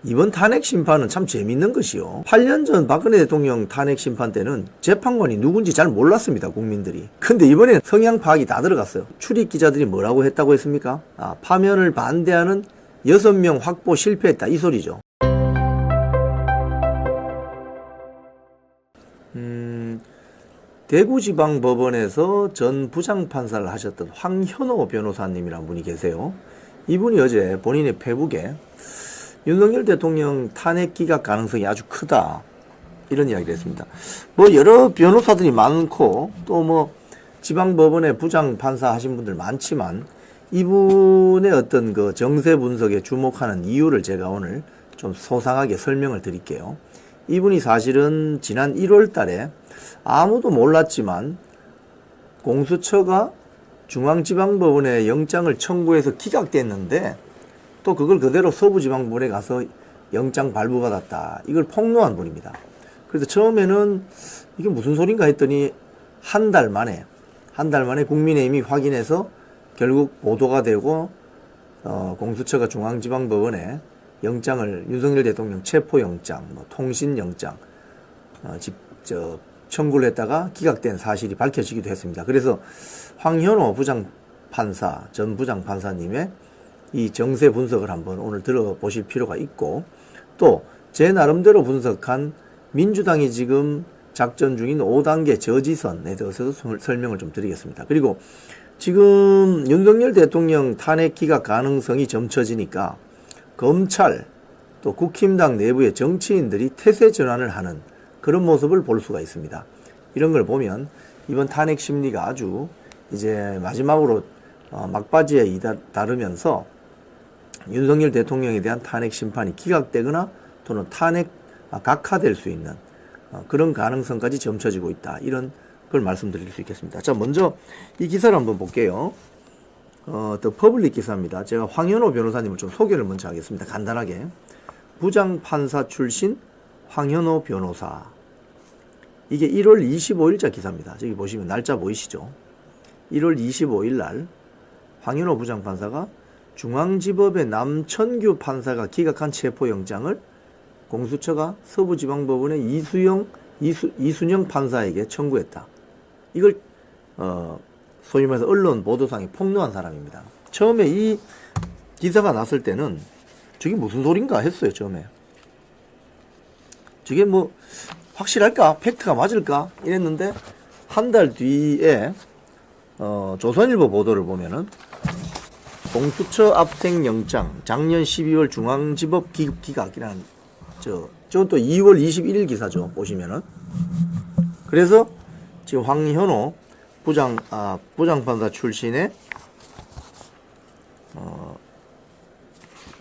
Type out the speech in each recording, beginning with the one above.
이번 탄핵 심판은 참 재밌는 것이요. 8년 전 박근혜 대통령 탄핵 심판 때는 재판관이 누군지 잘 몰랐습니다, 국민들이. 근데 이번에는 성향 파악이 다 들어갔어요. 출입 기자들이 뭐라고 했다고 했습니까? 파면을 반대하는 6명 확보 실패했다, 이 소리죠. 대구지방법원에서 전 부장판사를 하셨던 황현호 변호사님이라는 분이 계세요. 이분이 어제 본인의 페북에 윤석열 대통령 탄핵 기각 가능성이 아주 크다, 이런 이야기를 했습니다. 뭐 여러 변호사들이 많고 또 뭐 지방법원의 부장판사 하신 분들 많지만 이분의 어떤 그 정세 분석에 주목하는 이유를 제가 오늘 좀 소상하게 설명을 드릴게요. 이분이 사실은 지난 1월 달에 아무도 몰랐지만 공수처가 중앙지방법원에 영장을 청구해서 기각됐는데 또 그걸 그대로 서부지방법원에 가서 영장 발부받았다, 이걸 폭로한 분입니다. 그래서 처음에는 이게 무슨 소린가 했더니 한 달 만에 국민의힘이 확인해서 결국 보도가 되고 공수처가 중앙지방법원에 영장을 윤석열 대통령 체포영장, 통신영장 청구를 했다가 기각된 사실이 밝혀지기도 했습니다. 그래서 황현호 부장판사, 전 부장판사님의 이 정세 분석을 한번 오늘 들어보실 필요가 있고, 또 제 나름대로 분석한 민주당이 지금 작전 중인 5단계 저지선에 대해서도 설명을 좀 드리겠습니다. 그리고 지금 윤석열 대통령 탄핵 기각 가능성이 점쳐지니까 검찰 또 국힘당 내부의 정치인들이 태세 전환을 하는 그런 모습을 볼 수가 있습니다. 이런 걸 보면 이번 탄핵 심리가 아주 이제 마지막으로 막바지에 이다르면서 윤석열 대통령에 대한 탄핵 심판이 기각되거나 또는 탄핵 각하될 수 있는 그런 가능성까지 점쳐지고 있다, 이런 걸 말씀드릴 수 있겠습니다. 자, 먼저 이 기사를 한번 볼게요. 더 퍼블릭 기사입니다. 제가 황현호 변호사님을 좀 소개를 먼저 하겠습니다. 간단하게. 부장판사 출신 황현호 변호사. 이게 1월 25일자 기사입니다. 저기 보시면 날짜 보이시죠? 1월 25일 날 황현호 부장판사가 중앙지법의 남천규 판사가 기각한 체포영장을 공수처가 서부지방법원의 이순영 판사에게 청구했다. 이걸 소위 말해서 언론 보도상에 폭로한 사람입니다. 처음에 이 기사가 났을 때는 저게 무슨 소린가 했어요. 처음에 저게 뭐 확실할까? 팩트가 맞을까? 이랬는데 한 달 뒤에 조선일보 보도를 보면은 공수처 압생영장 작년 12월 중앙지법 기각이라는 저건 또 2월 21일 기사죠. 보시면은. 그래서 지금 황현호 부장판사 출신의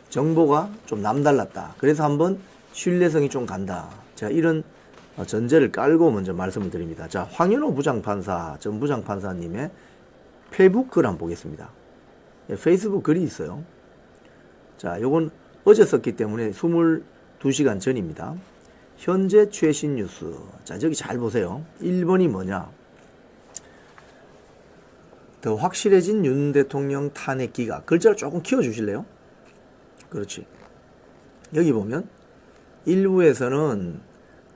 정보가 좀 남달랐다. 그래서 한번 신뢰성이 좀 간다. 제가 이런 전제를 깔고 먼저 말씀을 드립니다. 자, 황현호 부장판사, 전 부장판사님의 페북 글 한번 보겠습니다. 페이스북 글이 있어요. 자, 요건 어제 썼기 때문에 22시간 전입니다. 현재 최신 뉴스. 자, 저기 잘 보세요. 1번이 뭐냐? 더 확실해진 윤 대통령 탄핵 기각. 글자를 조금 키워주실래요? 그렇지. 여기 보면 1부에서는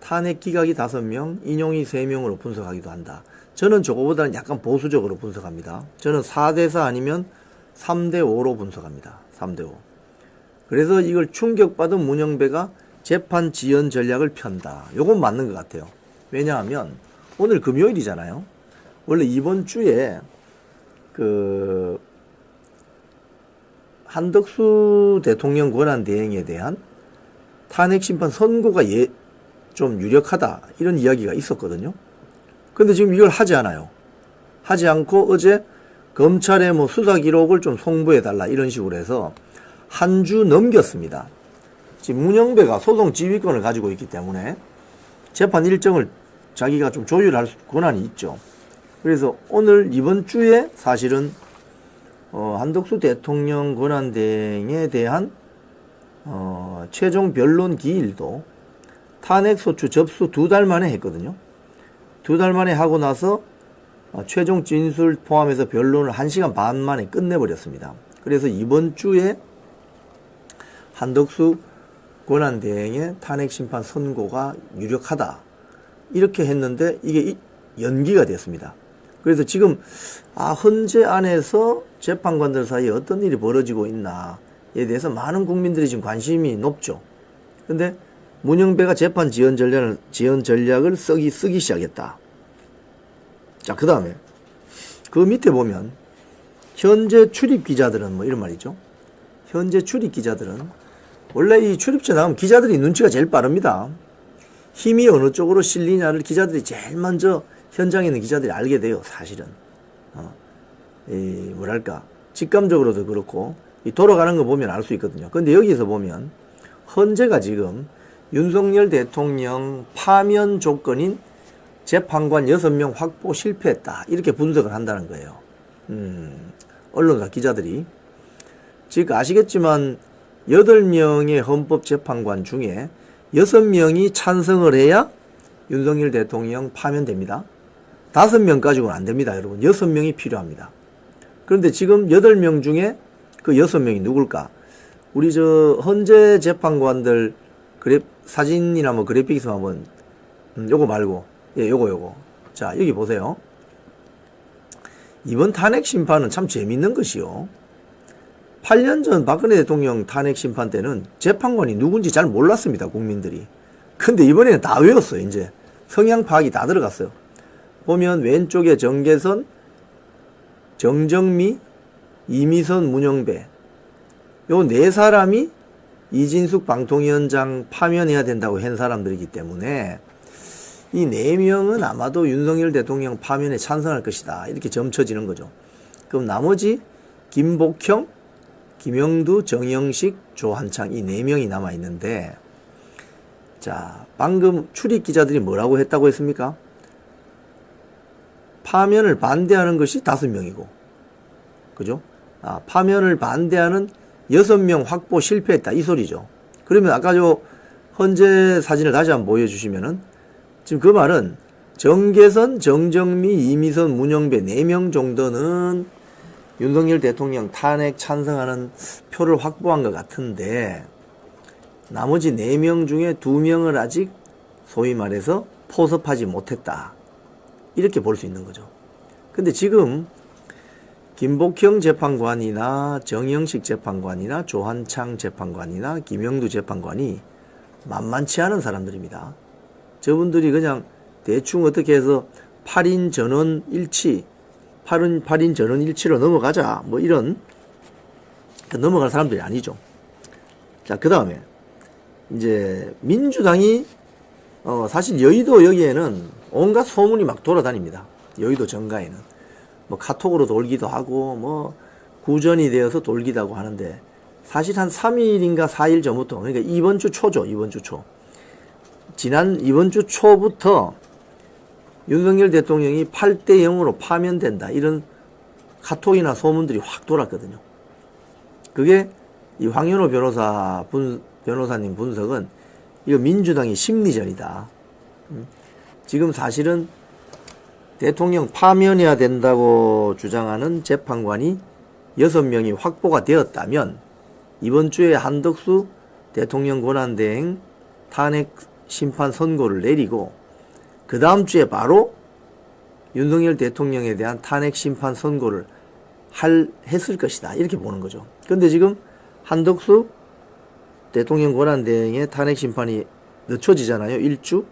탄핵 기각이 5명, 인용이 3명으로 분석하기도 한다. 저는 저거보다는 약간 보수적으로 분석합니다. 저는 4대4 아니면 3대5로 분석합니다. 3대5. 그래서 이걸 충격받은 문영배가 재판 지연 전략을 편다. 요건 맞는 것 같아요. 왜냐하면 오늘 금요일이잖아요. 원래 이번 주에 한덕수 대통령 권한 대행에 대한 탄핵 심판 선고가 좀 유력하다, 이런 이야기가 있었거든요. 근데 지금 이걸 하지 않아요. 하지 않고 어제 검찰의 뭐 수사 기록을 좀 송부해달라, 이런 식으로 해서 한 주 넘겼습니다. 지금 문영배가 소송 지휘권을 가지고 있기 때문에 재판 일정을 자기가 좀 조율할 권한이 있죠. 그래서 오늘 이번 주에 사실은 한덕수 대통령 권한대행에 대한 최종 변론 기일도 탄핵소추 접수 2달 만에 했거든요. 2달 만에 하고 나서 최종 진술 포함해서 변론을 1시간 반 만에 끝내버렸습니다. 그래서 이번 주에 한덕수 권한대행의 탄핵심판 선고가 유력하다. 이렇게 했는데 이게 연기가 됐습니다. 그래서 지금 헌재 안에서 재판관들 사이에 어떤 일이 벌어지고 있나에 대해서 많은 국민들이 지금 관심이 높죠. 근데 문영배가 재판 지연 전략을 쓰기 시작했다. 자, 그 다음에 그 밑에 보면 현재 출입 기자들은 뭐 이런 말이죠. 현재 출입 기자들은 원래 이 출입처 나가면 기자들이 눈치가 제일 빠릅니다. 힘이 어느 쪽으로 실리냐를 기자들이 제일 먼저 현장에 있는 기자들이 알게 돼요. 사실은 뭐랄까 직감적으로도 그렇고 돌아가는 거 보면 알 수 있거든요. 근데 여기서 보면 헌재가 지금 윤석열 대통령 파면 조건인 재판관 6명 확보 실패했다. 이렇게 분석을 한다는 거예요. 언론사 기자들이. 즉 아시겠지만 8명의 헌법재판관 중에 6명이 찬성을 해야 윤석열 대통령 파면됩니다. 5명 가지고는 안 됩니다, 여러분. 6명이 필요합니다. 그런데 지금 8명 중에 그 6명이 누굴까? 우리 헌재 재판관들 사진이나 뭐 그래픽 있으면 한번 요거 말고 요거 자, 여기 보세요. 이번 탄핵 심판은 참 재밌는 것이요. 8년 전 박근혜 대통령 탄핵 심판 때는 재판관이 누군지 잘 몰랐습니다, 국민들이. 근데 이번에는 다 외웠어요, 이제. 성향 파악이 다 들어갔어요. 보면 왼쪽에 정계선, 정정미, 이미선, 문영배. 요 4사람이 이진숙 방통위원장 파면해야 된다고 한 사람들이기 때문에 이 4명은 아마도 윤석열 대통령 파면에 찬성할 것이다. 이렇게 점쳐지는 거죠. 그럼 나머지 김복형, 김영두, 정영식, 조한창 이 4명이 남아있는데, 자, 방금 출입 기자들이 뭐라고 했다고 했습니까? 파면을 반대하는 것이 5명이고, 그죠? 파면을 반대하는 6명 확보 실패했다. 이 소리죠. 그러면 아까 헌재 사진을 다시 한번 보여주시면은, 지금 그 말은 정계선, 정정미, 이미선, 문영배 4명 정도는 윤석열 대통령 탄핵 찬성하는 표를 확보한 것 같은데 나머지 4명 중에 2명을 아직 소위 말해서 포섭하지 못했다. 이렇게 볼 수 있는 거죠. 근데 지금 김복형 재판관이나 정영식 재판관이나 조한창 재판관이나 김영두 재판관이 만만치 않은 사람들입니다. 저분들이 그냥 대충 어떻게 해서 8인 전원 일치, 8인 전원 일치로 넘어가자, 뭐 이런, 넘어갈 사람들이 아니죠. 자, 그 다음에, 이제, 민주당이, 사실 여의도 여기에는 온갖 소문이 막 돌아다닙니다. 여의도 정가에는. 뭐 카톡으로 돌기도 하고, 뭐, 구전이 되어서 돌기도 하고 하는데, 사실 한 3일인가 4일 전부터, 그러니까 이번 주 초죠, 이번 주 초. 이번 주 초부터 윤석열 대통령이 8대 0으로 파면된다. 이런 카톡이나 소문들이 확 돌았거든요. 그게 이 황현호 변호사님 분석은 이거 민주당이 심리전이다. 지금 사실은 대통령 파면해야 된다고 주장하는 재판관이 6명이 확보가 되었다면 이번 주에 한덕수 대통령 권한대행 탄핵 심판 선고를 내리고 그 다음 주에 바로 윤석열 대통령에 대한 탄핵 심판 선고를 했을 것이다. 이렇게 보는 거죠. 그런데 지금 한덕수 대통령 권한대행의 탄핵 심판이 늦춰지잖아요. 1주.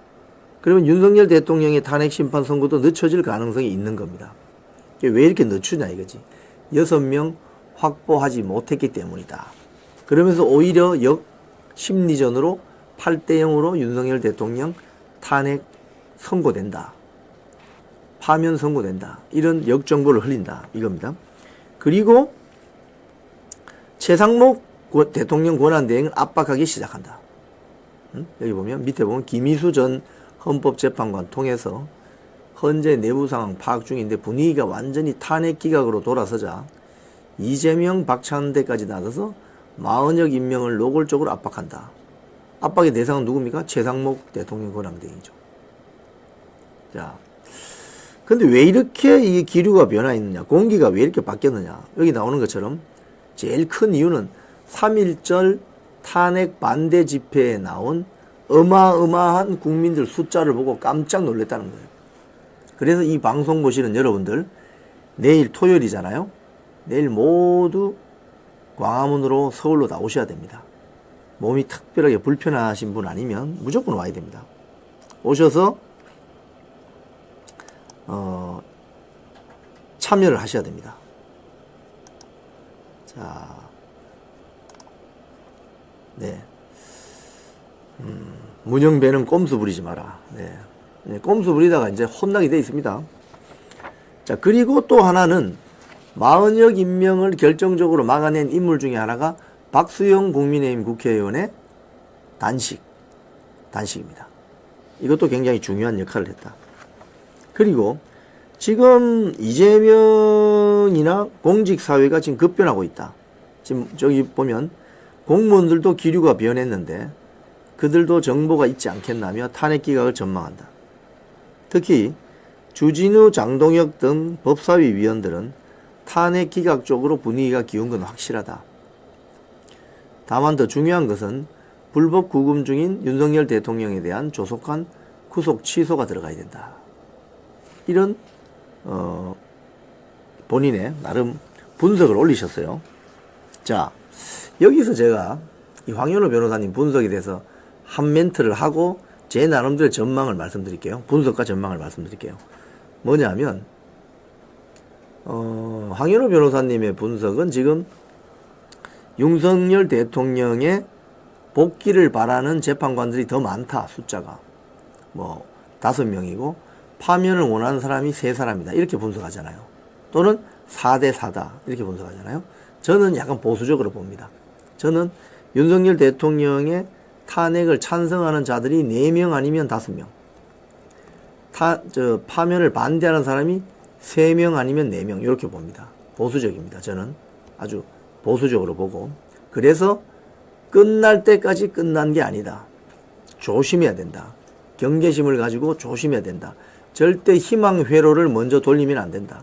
그러면 윤석열 대통령의 탄핵 심판 선고도 늦춰질 가능성이 있는 겁니다. 왜 이렇게 늦추냐 이거지. 6명 확보하지 못했기 때문이다. 그러면서 오히려 심리전으로 8대 0으로 윤석열 대통령 탄핵 선고된다. 파면 선고된다. 이런 역정보를 흘린다. 이겁니다. 그리고 최상목 대통령 권한대행을 압박하기 시작한다. 여기 보면 밑에 보면 김희수 전 헌법재판관 통해서 현재 내부 상황 파악 중인데 분위기가 완전히 탄핵 기각으로 돌아서자 이재명, 박찬대까지 나서서 마은혁 임명을 노골적으로 압박한다. 압박의 대상은 누굽니까? 최상목 대통령 권한대행이죠. 자, 근데 왜 이렇게 이 기류가 변화했느냐? 공기가 왜 이렇게 바뀌었느냐? 여기 나오는 것처럼 제일 큰 이유는 3.1절 탄핵 반대 집회에 나온 어마어마한 국민들 숫자를 보고 깜짝 놀랐다는 거예요. 그래서 이 방송 보시는 여러분들, 내일 토요일이잖아요. 내일 모두 광화문으로 서울로 다 오셔야 됩니다. 몸이 특별하게 불편하신 분 아니면 무조건 와야 됩니다. 오셔서 참여를 하셔야 됩니다. 자, 네. 문영배는 꼼수 부리지 마라. 네. 네, 꼼수 부리다가 이제 혼나게 돼 있습니다. 자, 그리고 또 하나는 40여 임명을 결정적으로 막아낸 인물 중에 하나가 박수영 국민의힘 국회의원의 단식입니다. 이것도 굉장히 중요한 역할을 했다. 그리고 지금 이재명이나 공직사회가 지금 급변하고 있다. 지금 저기 보면 공무원들도 기류가 변했는데 그들도 정보가 있지 않겠나며 탄핵 기각을 전망한다. 특히 주진우, 장동혁 등 법사위 위원들은 탄핵 기각 쪽으로 분위기가 기운 건 확실하다. 다만 더 중요한 것은 불법 구금 중인 윤석열 대통령에 대한 조속한 구속 취소가 들어가야 된다. 이런 본인의 나름 분석을 올리셨어요. 자, 여기서 제가 이 황현우 변호사님 분석에 대해서 한 멘트를 하고 제 나름대로 전망을 말씀드릴게요. 분석과 전망을 말씀드릴게요. 뭐냐면 황현우 변호사님의 분석은 지금 윤석열 대통령의 복귀를 바라는 재판관들이 더 많다. 숫자가 뭐 5명이고 파면을 원하는 사람이 3사람이다. 이렇게 분석하잖아요. 또는 4대 4다. 이렇게 분석하잖아요. 저는 약간 보수적으로 봅니다. 저는 윤석열 대통령의 탄핵을 찬성하는 자들이 4명 아니면 5명. 파면을 반대하는 사람이 3명 아니면 4명. 이렇게 봅니다. 보수적입니다. 저는 아주 보수적으로 보고. 그래서 끝날 때까지 끝난 게 아니다. 조심해야 된다. 경계심을 가지고 조심해야 된다. 절대 희망 회로를 먼저 돌리면 안 된다.